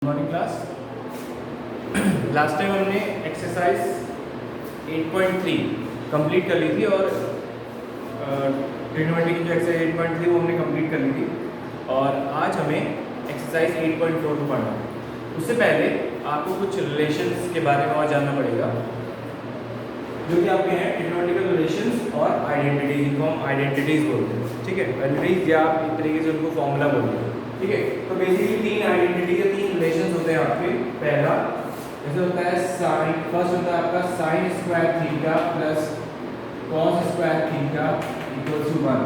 Morning class. Last time हमने exercise 8.3 complete कर ली थी और ट्रिग्नोमेट्री की जो एक्सरसाइज 8.3 वो हमने कंप्लीट कर ली थी और आज हमें एक्सरसाइज 8.4 को पढ़ना है। उससे पहले आपको कुछ रिलेशंस के बारे में और जानना पड़ेगा जो कि आपके हैं ट्रिग्नोमेट्रिकल रिलेशंस और आइडेंटिटीज, जिनको हम आइडेंटिटीज बोलते हैं। ठीक है, आइडेंटिटीज या एक तरीके से उनको फॉर्मूला बोलते हैं। ठीक है, तो बेसिकली तीन आइडेंटिटी या तीन रिलेशंस होते हैं आपके। पहला जैसे होता है साइन, फर्स्ट होता है आपका sine square theta plus cos square theta equals to 1।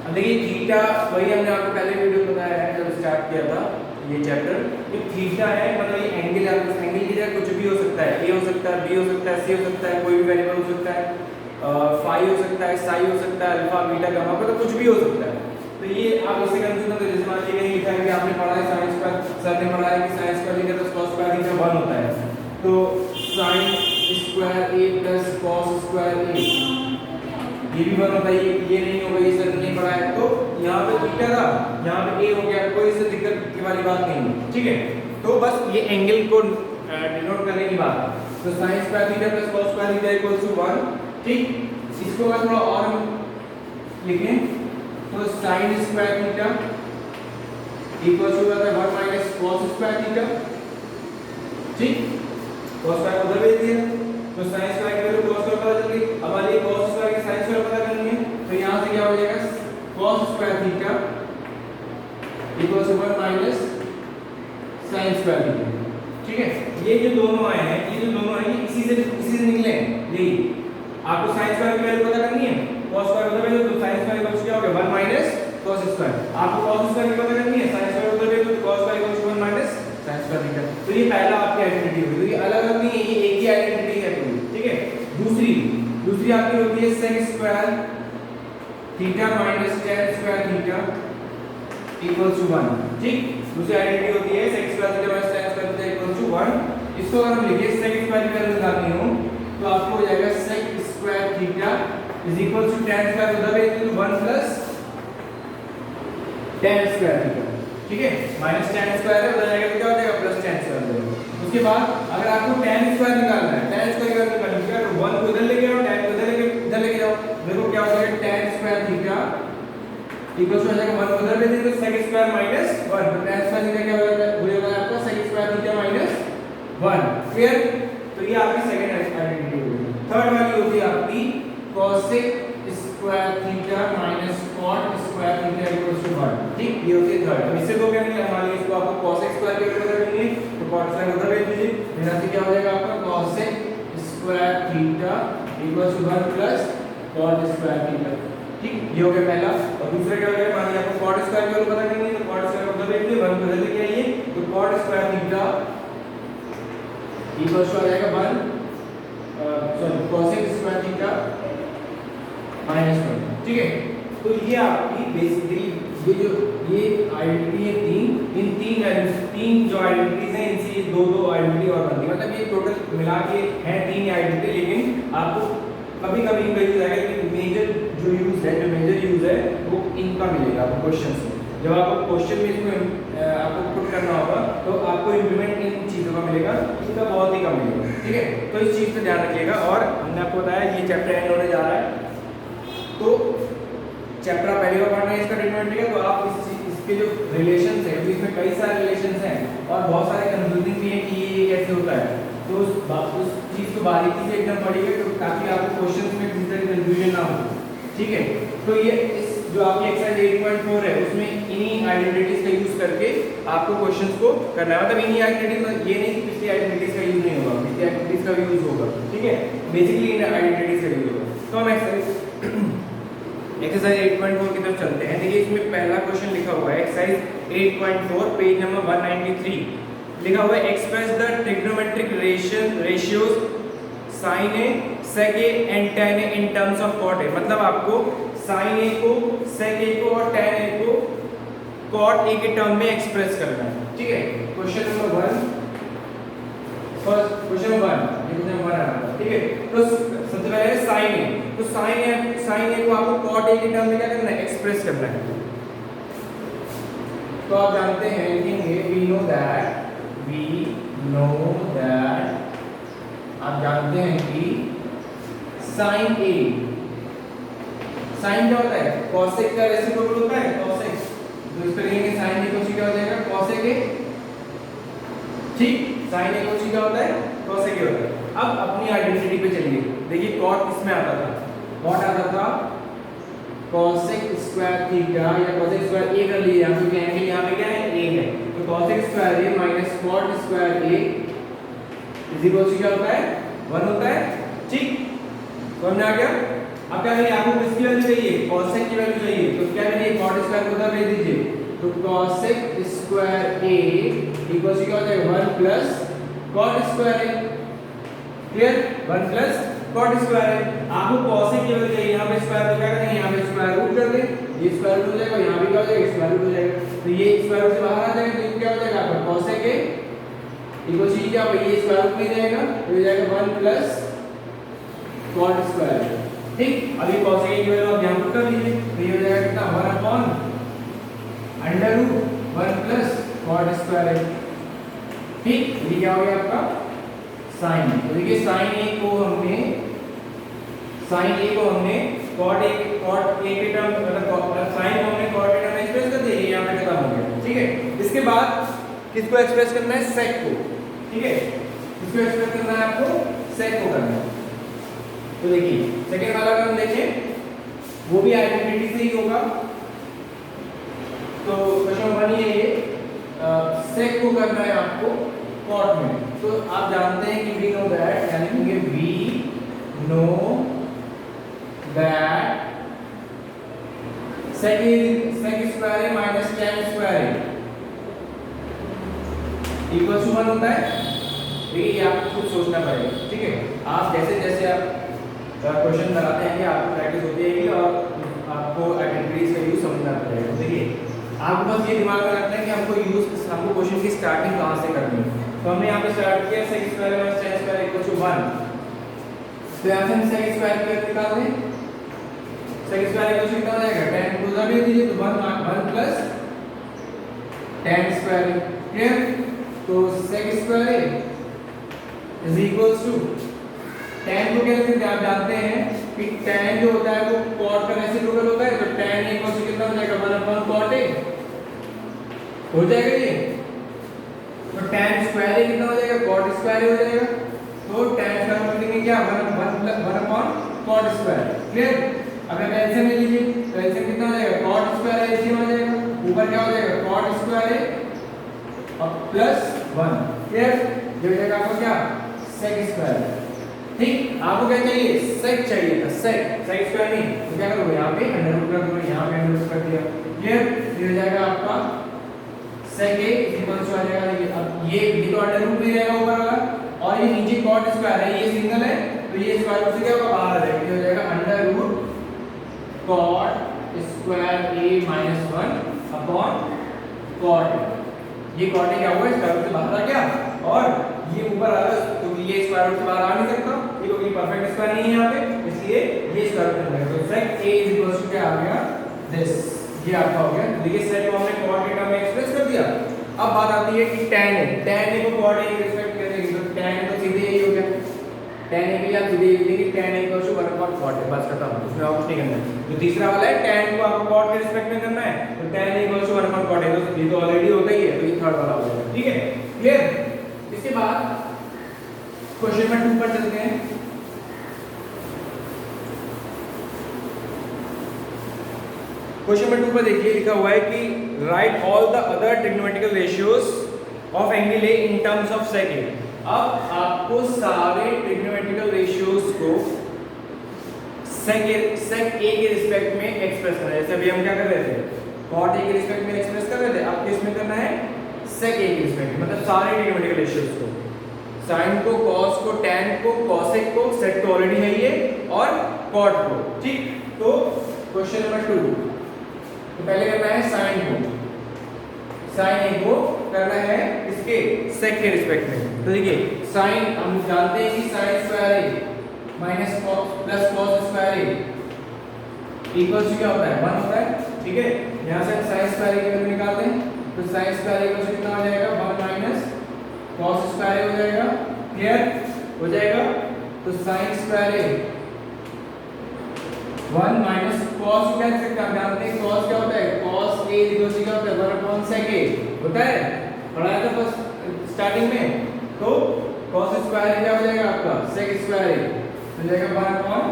अब देखिए थीटा वही हमने आपको पहले वीडियो में बताया है जब स्टार्ट किया था ये चैप्टर। ये थीटा है मतलब ये एंगल है, उस एंगल की जगह कुछ भी हो सकता है, ए हो सकता है, बी हो सकता है, सी हो सकता है, कोई भी वेरिएबल हो सकता है, फाई हो सकता है, साई हो सकता है, अल्फा बीटा गामा, मतलब कुछ भी हो सकता है। तो ये आप इससे कंफ्यूज मत करिए। मान लीजिए लिखा है कि आपने पढ़ा है साइन स्क्वायर, सर ने पढ़ा है कि sign square theta plus cos square theta 1 होता है, तो sine square a plus cos square a ये भी 1 होता है। ये नहीं होगा, ये सर ने नहीं पढ़ा है। तो यहाँ पे थीटा था, यहाँ पे a हो गया, कोई इससे दिक्कत की वाली बात नहीं है। ठीक है, तो बस ये एंगल को डिनोट करने की बात है। तो sine square theta plus cos square theta equals to 1। ठीक, इसको अगर थोड़ा और हम लिखें तो sin square theta equals to 1 minus cos square theta. ठीक, cos स्क्वायर उधर भेज दिया तो sin स्क्वायर की वैल्यू cos स्क्वायर पता चल गई। अब वाली cos स्क्वायर की sin स्क्वायर पता करनी है तो यहां से क्या हो जाएगा cos square theta equals to 1 minus sin square theta. ठीक है, ये जो दोनों आए हैं, ये जो दोनों आए हैं इसी से निकले हैं। यही आपको sin स्क्वायर की वैल्यू पता करनी है, cos स्क्वायर उधर भेजो तो sin स्क्वायर इक्वल्स क्या हो गया 1 माइनस cos स्क्वायर। आपको cos स्क्वायर की पता करनी है, sin स्क्वायर उधर भेजो तो cos square equals 1 minus sin square theta. तो ये पहला आपकी आइडेंटिटी होगी। तो ये अलग-अलग नहीं है, ये एक ही आइडेंटिटी है पूरी। ठीक है, दूसरी आपकी होती है sec square theta minus tan square theta equals to 1। ठीक, दूसरी आइडेंटिटी होती है sec square theta minus tan square theta equals to 1। इसको अगर हम लिखें sec स्क्वायर की वैल्यू निकालनी हो तो आपको हो जाएगा sec square theta is equal to tan square उधर भेज दो 1 प्लस tan स्क्वायर थीटा। ठीक है, माइनस tan स्क्वायर है उधर जाएगा तो क्या हो जाएगा प्लस tan स्क्वायर हो जाएगा। उसके बाद अगर आपको tan स्क्वायर निकालना है, tan स्क्वायर की वैल्यू निकालनी है तो 1 को इधर लेके आओ, tan को इधर लेके जाओ। देखो क्या हो जाएगा tan square theta equal to हो जाएगा 1 को इधर भेज देंगे तो sec स्क्वायर माइनस 1, तो tan स्क्वायर थीटा क्या हो जाएगा आपका sec square theta minus 1। Clear? तो ये आपकी सेकंड आइडेंटिटी होगी। थर्ड वाली होती है आपकी cosec square theta minus cot square theta equals to 1। ठीक, ये होती है थर्ड। अब इससे तो क्या नहीं, मान लीजिए इसको आपको cosec स्क्वायर की वैल्यू पता करनी है तो cot स्क्वायर उधर भेज दीजिए, यहाँ से क्या हो जाएगा आपका cosec square theta equals to 1 plus cot square theta. ठीक, ये हो गया पहला। और दूसरा क्या हो जाएगा, मान लीजिए आपको cot स्क्वायर की वैल्यू पता करनी है तो cot स्क्वायर उधर भेज दीजिए, 1 को इधर लेके आइए तो cot square theta equals to आ जाएगा 1 cosec स्क्वायर थीटा माइनस 1। ठीक है, तो ये आपकी बेसिकली ये आइडेंटिटी है तीन जो आइडेंटिटीज हैं इनसे ये दो आइडेंटिटी और बनती है। मतलब ये टोटल मिला के हैं 3 आइडेंटिटी। लेकिन आपको कभी-कभी यूज आएगा कि मेजर यूज है वो इनका मिलेगा आपको क्वेश्चंस में। जब आपको क्वेश्चन में इसको आपको पुट करना होगा तो आपको इंप्लीमेंट इन चीजों का मिलेगा, इसका बहुत ही कम मिलेगा। ठीक है, तो इस चीज पे ध्यान रखिएगा। और हमने आपको बताया ये चैप्टर एंड होने जा रहा है, तो चैप्टर पहले का पढ़ना है इसका ट्रिग्नोमेट्री का। तो आप इसके जो रिलेशंस है, इसमें कई सारे रिलेशंस हैं और बहुत सारे कंफ्यूजिंग भी है कि ये कैसे होता है। तो उस चीज को बारीकी से एकदम पढ़िएगा तो ताकि आपको क्वेश्चंस में किसी तरह कंफ्यूजन ना हो। ठीक है, तो ये इस जो आपकी एक्सरसाइज 8.4 है उसमें इन्हीं आइडेंटिटीज का यूज करके आपको क्वेश्चंस को करना है। मतलब इन्हीं आइडेंटिटीज, ये नहीं कि पिछली आइडेंटिटीज का यूज नहीं होगा, पिछली आइडेंटिटीज का भी यूज होगा। ठीक है, बेसिकली इन आइडेंटिटीज का यूज होगा। तो हम एक्सरसाइज 8.4 की तरफ चलते हैं। देखिए इसमें पहला क्वेश्चन लिखा हुआ है एक्सरसाइज 8.4 पेज नंबर 193 लिखा हुआ है express the trigonometric ratios sin a sec a and tan a in terms of cot a। मतलब आपको sin a को sec a को और tan a को cot a के टर्म में एक्सप्रेस करना है। ठीक है, question number 1 first question number 1 ये क्वेश्चन नंबर 1 आ रहा है। ठीक है, तो सबसे पहले sin a, तो sin a को आपको cot a के टर्म में क्या करना है एक्सप्रेस करना है। तो तो आप जानते हैं, लिखेंगे वी नो दैट आप जानते हैं कि साइन ए, साइन क्या होता है, कॉसेक का रेसिप्रोकल होता है कॉसेक, तो इस पे लिखेंगे साइन ए को क्या हो जाएगा, कॉसेक ए। ठीक, साइन ए को क्या होता है, कॉसेक ए होता है। अब अपनी आइडेंटिटी पे चलिए, देखिए कॉट किसमें आता था, कॉट आता था कॉसेक स्क्वायर थीटा या कॉसेक स्क्वायर ए कर लीजिए, क्योंकि एंगल यहाँ पे क्या है, ए है, तो cosec square A minus cot square A is equal to क्या होता है, 1 होता है। ठीक, समझ में आ गया। अब क्या करिए, आपको किसकी वैल्यू चाहिए, कॉसेक की वैल्यू चाहिए, तो क्या करिए, कॉट स्क्वायर को उधर भेज दीजिए, तो cosec square A equal to क्या हो जाएगा, 1 plus cot square A. Clear, 1 plus cot square है। आपको कॉसेक की वैल्यू चाहिए, यहाँ पे स्क्वायर तो क्या करेंगे, यहाँ पे स्क्वायर रूट कर दें, ये स्क्वायर रूट हो जाएगा, यहाँ भी क्या हो जाएगा, स्क्वायर रूट हो जाएगा, तो ये स्क्वायर रूट से बाहर आ जाएगा, तो क्या हो जाएगा आपका कॉसेक ए इक्वल टू क्या होगा, ये स्क्वायर रूट में जाएगा, तो हो जाएगा 1 प्लस कॉट स्क्वायर। ठीक, अभी कॉसेक की वैल्यू आप यहाँ पुट कर लीजिए, तो ये हो जाएगा कितना, 1 upon under root 1 plus cot square है। ठीक, ये क्या हो गया आपका साइन। तो देखिए साइन ए को हमने कॉट ए के टर्म मतलब साइन को हमने कॉट के टर्म में एक्सप्रेस कर दिया, ये यहां पे खत्म हो गया। ठीक है, इसके बाद किसको एक्सप्रेस करना है, सेक को। ठीक है, किसको एक्सप्रेस करना है, आपको सेक को करना है। तो देखिए सेकंड वाला टर्म देखें, वो भी आइडेंटिटी से ही होगा। तो क्वेश्चन 1 ये सेक को करना है आपको कॉट में, तो आप जानते हैं कि वी नो दैट, यानी कि we know that sec square है माइनस tan स्क्वायर है इक्वल टू 1 होता है। देखिए आपको कुछ सोचना पड़ेगा। ठीक है, आप जैसे जैसे आप क्वेश्चन लगाते हैं, आपको प्रैक्टिस होती है और आपको आइडेंटिटीज का यूज समझना पड़ेगा। देखिए आपको बस ये दिमाग में रखना है कि हमको क्वेश्चन की स्टार्टिंग कहाँ से करनी है। तो हमने यहाँ पे स्टार्ट किया sec square minus tan square equal to 1, तो यहाँ से हम sec स्क्वायर की वैल्यू निकाल दें, sec स्क्वायर इक्वल टू कितना आ जाएगा, tan को उधर भेज दीजिए, तो 1 प्लस tan स्क्वायर। क्लियर, तो sec स्क्वायर इज इक्वल टू tan को क्या लिखते हैं, आप जानते हैं कि tan जो होता है वो cot का रेसिप्रोकल होता है, तो tan इक्वल टू कितना हो जाएगा, 1 अपॉन cot a हो जाएगा ये। तो tan स्क्वायर a कितना हो जाएगा, cot स्क्वायर हो जाएगा, तो tan स्क्वायर को लिखेंगे क्या, 1 अपॉन cot स्क्वायर। क्लियर, अगर एलसीएम ले लीजिए तो एलसीएम कितना हो जाएगा, cot स्क्वायर एलसीएम हो जाएगा, ऊपर क्या हो जाएगा, cot स्क्वायर a और प्लस 1। क्लियर, ये हो जाएगा आपको क्या, sec स्क्वायर। ठीक, आपको क्या चाहिए, sec चाहिए था, sec स्क्वायर नहीं, तो क्या करोगे, यहाँ पे अंडर रूट कर दो, यहाँ पे अंडर रूट कर दिया। क्लियर, ये हो जाएगा आपका sec a इक्वल टू आ जाएगा, अब ये तो अंडर रूट में रहेगा ऊपर वाला, और ये नीचे cot स्क्वायर है, ये सिंगल है, तो ये स्क्वायर रूट से क्या होगा, बाहर आ जाएगा, ये हो जाएगा under root cot square a minus 1 upon cot। ये cot a क्या हुआ, स्क्वायर रूट से बाहर आ गया, और ये ऊपर आ रहा है, तो ये स्क्वायर रूट से बाहर आ नहीं सकता, ये क्योंकि परफेक्ट स्क्वायर नहीं है यहाँ पे, इसलिए ये स्क्वायर रूट में, तो sec a is equal to क्या आ गया, दिस, ये आपका हो गया। देखिए sec को हमने cot के टर्म में एक्सप्रेस कर दिया। अब बात आती है कि tan a को cot a के रिस्पेक्ट करेंगे, तो tan a तो सीधे यही हो गया, tan a के लिए आप सीधे लिख देंगे tan a equal to 1 upon cot a, बस खत्म, उसमें और कुछ नहीं करना है। जो तीसरा वाला है tan को आपको cot के रिस्पेक्ट में करना है, तो tan a equal to 1 upon cot a, तो ये तो ऑलरेडी होता ही है, तो ये थर्ड वाला हो जाएगा। ठीक है, क्लियर। इसके बाद क्वेश्चन नंबर 2 पर चलते हैं। क्वेश्चन नंबर 2 पर देखिए लिखा हुआ है कि right all the other trigonometrical ratios of angle A in terms of sec a। अब आपको सारे ट्रिग्नोमेट्रिकल रेशियोज को sec a के रिस्पेक्ट में एक्सप्रेस करना है। जैसे अभी हम क्या कर रहे थे, cot a के रिस्पेक्ट में एक्सप्रेस कर रहे थे, अब किस में करना है, sec a के रिस्पेक्ट में, मतलब सारे ट्रिग्नोमेट्रिकल रेशियोज को, sin को, cos को, tan को, cosec को, sec तो ऑलरेडी है ये, और cot को। ठीक, तो क्वेश्चन नंबर 2, तो पहले करना है sin a को करना है इसके sec के रिस्पेक्ट में। तो देखिए sin, हम जानते हैं कि sin square a minus plus cos square a equal to क्या होता है, 1 होता है। ठीक है, यहाँ से sin स्क्वायर a की वैल्यू निकालते हैं, तो साइन स्क्वायर इक्वल टू कितना हो जाएगा 1 माइनस कॉस स्क्वायर हो जाएगा। क्लियर हो जाएगा। तो साइन स्क्वायर ए 1 माइनस कॉस क्या लिख सकते हैं, जानते हैं कॉस क्या होता है, कॉस ए इक्वल टू क्या होता है 1 अपॉन सेक ए होता है, पढ़ाया था फर्स्ट स्टार्टिंग में। तो कॉस स्क्वायर क्या हो जाएगा आपका सेक स्क्वायर ए हो जाएगा 1 अपॉन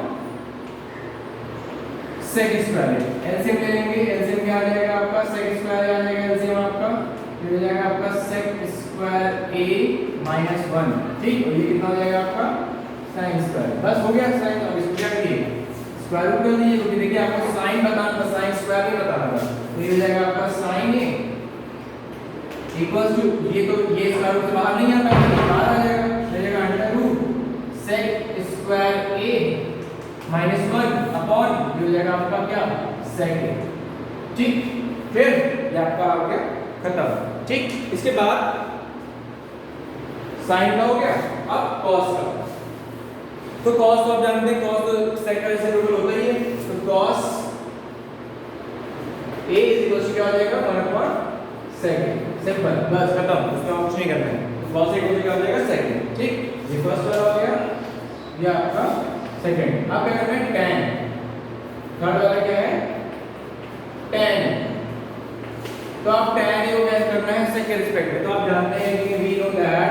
सेक स्क्वायर। एलसीएम ले लेंगे, एलसीएम क्या आ जाएगा आपका सेक स्क्वायर आ जाएगा, एलसीएम आपका ये हो जाएगा आपका सेक स्क्वायर ए माइनस 1। ठीक, और ये कितना हो जाएगा आपका साइन स्क्वायर। बस हो गया साइन। अब इसको क्या करिए स्क्वायर रूट कर दीजिए, क्योंकि देखिए आपको साइन बताना था, साइन स्क्वायर नहीं बताना था। तो ये हो जाएगा आपका साइन ए इक्वल्स टू ये तो ये स्क्वायर रूट से बाहर नहीं आता है, बाहर आ जाएगा, हो जाएगा under root sec square A minus 1 upon ये हो जाएगा आपका क्या सेक ए। ठीक, फिर ये आपका आ गया खत्म। ठीक, इसके बाद साइन का हो गया, अब कॉस का। तो कॉस तो आप जानते हैं, कॉस तो सेक का रेसिप्रोकल होता ही है। तो cos A is equal to क्या हो जाएगा 1 अपॉन सेक ए। सिंपल, बस खत्म, उसमें कुछ नहीं करना है। कॉस ए इक्वल टू क्या हो जाएगा सेक ए। ठीक, ये फर्स्ट वाला हो गया, ये आपका सेकंड। अब क्या करना है tan। थर्ड वाला क्या है tan। तो आप tan ए को क्या करना है सेक के रिस्पेक्ट में। तो आप जानते हैं कि we know that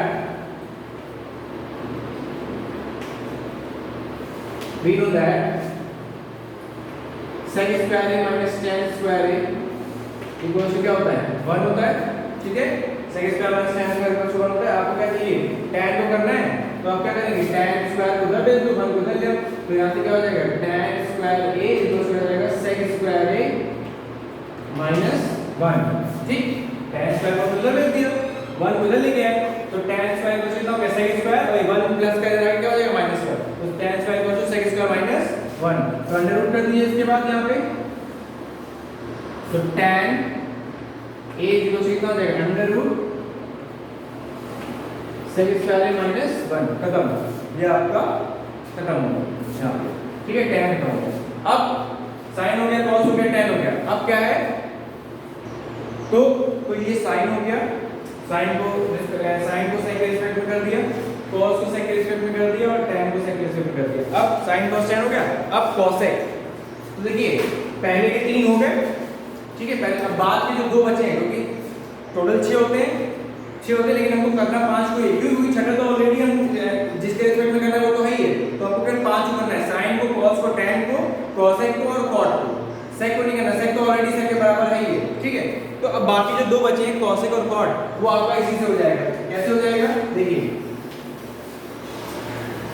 sec square A minus tan square A equal to क्या होता है 1 होता है। ठीक है, sec square minus tan square equal to 1 होता है। आपको क्या चाहिए tan को करना है, तो आप क्या करेंगे tan स्क्वायर को उधर भेज दो, 1 को उधर ले आओ। तो यहां से क्या हो जाएगा tan square A equal to हो जाएगा sec स्क्वायर ए माइनस 1। ठीक, tan स्क्वायर को उधर भेज दिया, 1 को उधर लेके आए, तो tan स्क्वायर को कितना हो गया sec स्क्वायर और 1 प्लस का इधर क्या हो जाएगा माइनस का। तो tan square equal to sec square minus 1। तो अंडर रूट कर दीजिए इसके बाद यहां पे। तो tan a इक्वल टू कितना हो जाएगा under root sec square a minus 1। खत्म, ये आपका खत्म हो गया। ठीक है, tan खत्म हो गया। अब sin हो गया, cos हो गया, tan हो गया। अब क्या है, तो ये sin हो गया, sin को sec के रिस्पेक्ट में कर दिया, cos को sec के रिस्पेक्ट में कर दिया और tan को sec के रिस्पेक्ट में कर दिया। अब sin cos tan हो गया। अब cosec, तो देखिए पहले के 3 हो गए। ठीक है, पहले अब बाद के जो 2 बचे हैं, क्योंकि टोटल 6 होते हैं, लेकिन हमको करना 5 को, क्योंकि छठा तो ऑलरेडी हम जिसके रिस्पेक्ट में करना है वो तो है ही है। तो आपको फिर 5 को करना है, sin को, cos को, tan को, cosec को और cot को। sec को नहीं करना, sec तो ऑलरेडी sec के बराबर है ही है। ठीक है, तो अब बाकी जो 2 बचे हैं cosec और cot, वो आपका इसी से हो जाएगा। कैसे हो जाएगा देखिए,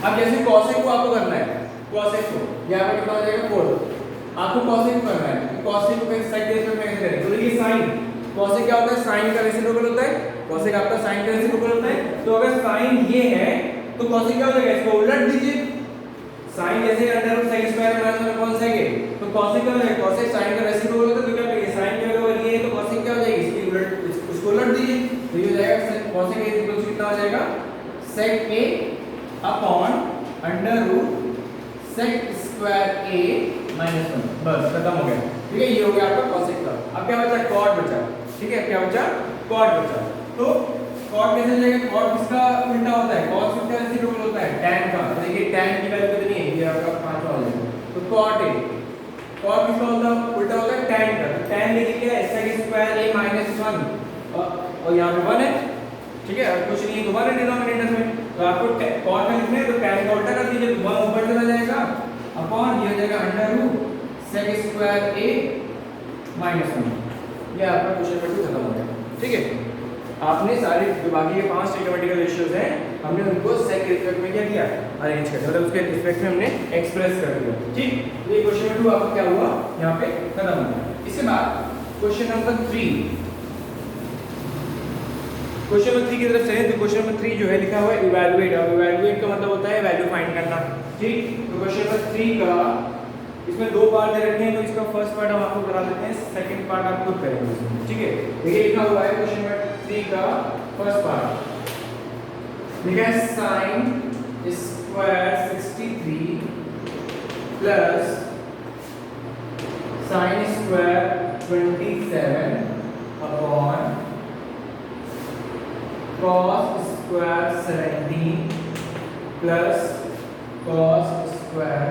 अब जैसे cosec को आपको करना है, cosec को यहां पे कितना हो जाएगा 4। आपको cosec को करना है, cosec को sec के रिस्पेक्ट में कैसे करें। तो देखिए sin cosec क्या होता है, sin का रेसिप्रोकल होता है, cosec आपका sin का रेसिप्रोकल होता है। तो अगर sin ये है तो cosec क्या हो जाएगा, इसको उलट दीजिए। sin जैसे under root sec square minus 1 upon sec है, तो cosec क्या हो जाएगा, cosec sin का रेसिप्रोकल होता है। तो क्या करेंगे, sin के अगर ये है तो cosec क्या हो जाएगी, इसकी उलट, उसको उलट दीजिए। तो ये हो जाएगा cosec a इक्वल टू कितना हो जाएगा sec a upon under root sec square a minus 1। बस खत्म हो गया। ठीक है, ये हो गया आपका cosec का। अब क्या बचा, cot बचा। ठीक है, क्या बचा, cot बचा। तो cot कैसे हो जाएगा, cot किसका उल्टा होता है, cos किसका रेसिप्रोकल होता है tan का। तो देखिए tan की वैल्यू कितनी है, ये आपका 5 वाला है। तो cot a, cot किसका होता है, उल्टा होता है tan का। तो tan देखिए क्या है sec स्क्वायर a माइनस 1 और यहां पे 1 है। ठीक है, अब कुछ नहीं है, दोबारा डिनोमिनेटर में। तो आपको cot का लिखना है तो tan का उल्टा कर दीजिए, तो 1 ऊपर चला जाएगा अपॉन ये हो जाएगा under root sec square a minus 1। ये आपका क्वेश्चन नंबर 2 खत्म हो गया। ठीक है, आपने सारे जो बाकी के 5 ट्रिग्नोमेट्रिकल रेशियोज हैं, हमने उनको sec के रिस्पेक्ट में क्या किया, अरेंज कर दिया, मतलब उसके रिस्पेक्ट में हमने एक्सप्रेस कर दिया। ठीक, तो ये क्वेश्चन नंबर 2 आपका क्या हुआ, यहाँ पे खत्म हो गया। इसके बाद क्वेश्चन नंबर 3, क्वेश्चन नंबर 3 की तरफ चलें। तो क्वेश्चन नंबर 3 जो है लिखा हुआ है इवैल्यूएट। अब इवैल्यूएट का मतलब होता है वैल्यू फाइंड करना। ठीक, तो क्वेश्चन नंबर 3 का इसमें 2 पार्ट दे रखे हैं, तो इसका फर्स्ट पार्ट हम आपको करा देते हैं, सेकंड पार्ट आप खुद करेंगे इसमें। ठीक है, देखिए लिखा हुआ है क्वेश्चन नंबर 3 का फर्स्ट पार्ट लिखा है sin square 63 plus sin square 27 upon cos square 17 plus cos square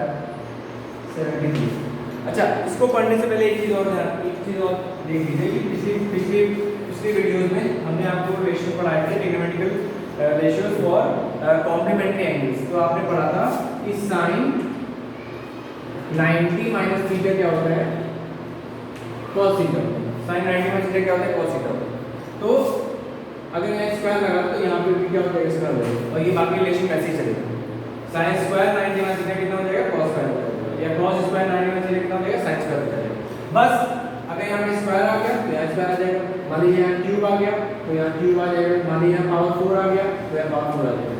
73। अच्छा, इसको पढ़ने से पहले एक चीज़ और देख लीजिए कि पिछली वीडियोस में हमने आपको रेशियो पढ़ाए थे, trigonometrical ratios for complementary angles. तो आपने पढ़ा था कि साइन 90 माइनस थीटा क्या होता है, cos थीटा। साइन 90 माइनस थीटा क्या होता है, cos थीटा। तो अगर मैं स्क्वायर लगा तो यहाँ पे भी क्या हो जाएगा, स्क्वायर हो जाएगा, और ये बाकी रिलेशन कैसे ही चलेगा। साइन स्क्वायर 90 माइनस थीटा कितना हो जाएगा, cos स्क्वायर हो जाएगा, या cos स्क्वायर 90 माइनस थीटा कितना हो जाएगा, sin स्क्वायर हो जाएगा। बस अगर यहाँ पे स्क्वायर आ गया तो यहाँ स्क्वायर आ जाएगा, मान लीजिए यहाँ क्यूब आ गया तो यहाँ क्यूब आ जाएगा, मान लीजिए यहाँ पावर 4 आ गया तो यहाँ पावर 4 आ जाएगा।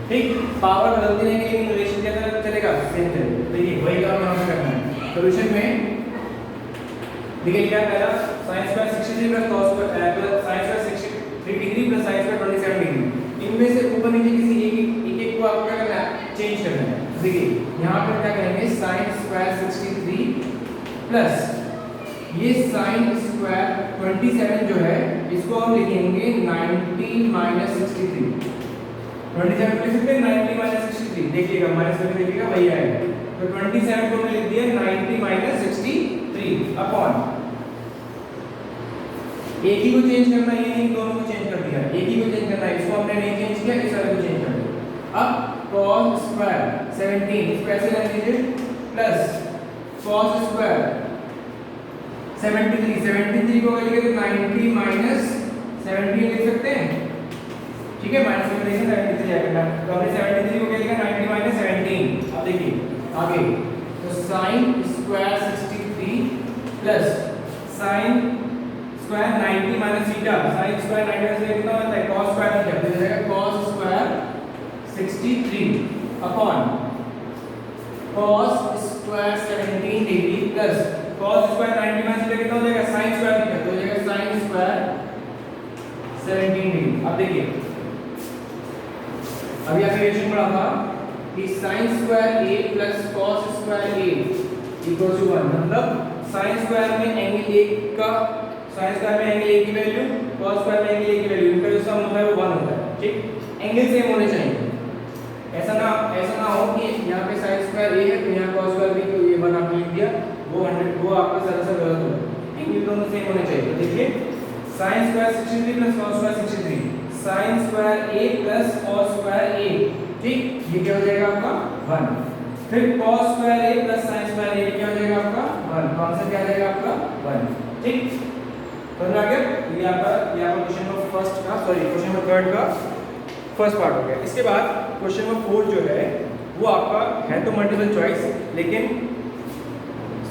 ठीक, पावर बदलती रहेगी लेकिन रिलेशन क्या चलेगा, सेम चलेगा। देखिए वही काम हमें करना है सॉल्यूशन में। देखिए क्या पहला sin square 63 plus cos square plus sin square 63 degree plus sin square 27 degree, इनमें से ऊपर नीचे किसी एक को आपको क्या करना है, चेंज करना है। देखिए यहाँ पर क्या करेंगे, sin स्क्वायर 63 प्लस ये sin स्क्वायर 27 जो है इसको हम लिखेंगे 90 माइनस 63। 27 लिख सकते हैं 90 माइनस 63, देखिएगा माइनस करके देखिएगा वही आएगा। तो 27 को हमने लिख दिया 90 माइनस 63 अपॉन, एक ही को चेंज करना है, ये नहीं दोनों को चेंज कर दिया, एक ही को चेंज करना है, इसको हमने नहीं चेंज किया, इस वाले को चेंज कर दिया। अब cos स्क्वायर 17 इसको ऐसे लिख लीजिए प्लस cos स्क्वायर 73 को लिखेंगे तो 90 माइनस 17 लिख सकते हैं, ठीक है, माइनस में लिखेंगे 73 आएगा। तो हमने 73 को क्या लिखा, 90 माइनस 17। अब देखिए आगे, तो sin square 63 plus sin square 90 minus theta, sin square 90 minus theta कितना होता है, cos स्क्वायर थीटा, तो जाएगा cos square 63 upon cos square 17 degree plus cos square 90 minus theta कितना हो जाएगा, sin स्क्वायर थीटा, तो हो जाएगा sin स्क्वायर 17 डिग्री। अब देखिए अभी आपने रिलेशन पढ़ा था कि sin square a plus cos square a equal to 1, मतलब sin स्क्वायर में एंगल a का, sin स्क्वायर में एंगल a की वैल्यू, cos स्क्वायर में एंगल a की वैल्यू, इनका जो सम होता है वो 1 होता है। ठीक, एंगल सेम होने चाहिए, ऐसा ना हो कि यहाँ पे sin स्क्वायर a है तो यहाँ cos स्क्वायर b, तो ये 1 आपने लिख दिया, वो आपका सरासर गलत होगा। एंगल दोनों सेम होने चाहिए। तो देखिए sin square 63 plus cos square 63, sin square a plus cos square a, ठीक, ये क्या हो जाएगा आपका 1। फिर cos square a plus sin square a क्या हो जाएगा आपका 1, तो आंसर क्या आ जाएगा आपका 1। ठीक, समझ आ गया। ये आपका क्वेश्चन नंबर फर्स्ट का, सॉरी क्वेश्चन नंबर थर्ड का फर्स्ट पार्ट हो गया। इसके बाद क्वेश्चन नंबर फोर्थ जो है वो आपका है तो मल्टीपल चॉइस, लेकिन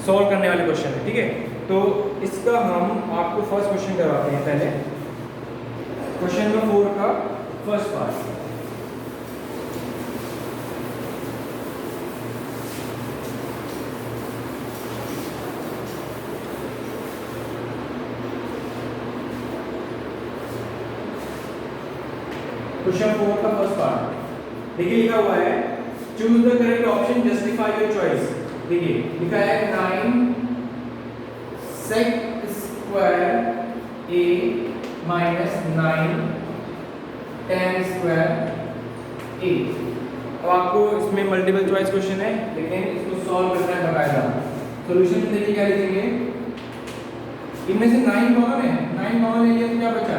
सॉल्व करने वाले क्वेश्चन है, ठीक है। तो इसका हम आपको फर्स्ट क्वेश्चन करवाते हैं पहले, क्वेश्चन नंबर 4 का फर्स्ट पार्ट। क्वेश्चन 4 का फर्स्ट पार्ट देखिए, लिखा हुआ है choose the correct option, justify your choice. देखिए लिखा है 9 sec square a minus 9 tan square a। अब आपको इसमें मल्टीपल चॉइस क्वेश्चन है, लेकिन इसको सॉल्व करना है बकायदा। सॉल्यूशन में देखिए क्या लिखेंगे, इनमें से 9 कॉमन है, 9 कॉमन ले लिया तो क्या बचा,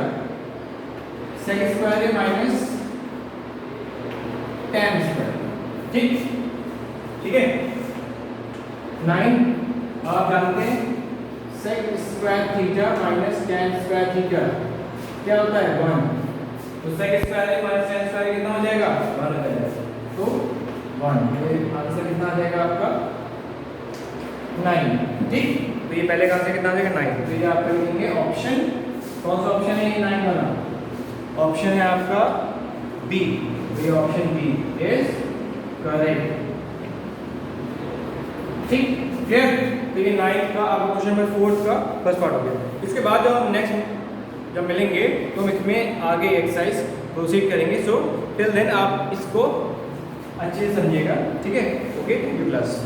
sec square a minus tan square, ठीक है। 9 आप जानते हैं sec square theta minus tan square theta क्या होता है 1, तो sec square a minus tan square कितना हो जाएगा 1 हो जाएगा, तो 1, ये आंसर कितना आ जाएगा आपका 9। ठीक, तो ये पहले का आंसर कितना आ जाएगा 9। तो ये आप लिखेंगे ऑप्शन, कौन सा ऑप्शन है ये 9 वाला, ऑप्शन है आपका बी, तो ये ऑप्शन बी इज करेक्ट। ठीक, क्लियर। तो ये 9 का आपका क्वेश्चन नंबर 4 का फर्स्ट पार्ट हो गया। इसके बाद जब हम नेक्स्ट जब मिलेंगे तो हम इसमें आगे एक्सरसाइज प्रोसीड करेंगे। सो टिल देन आप इसको अच्छे से समझिएगा, ठीक है। Okay, thank you class.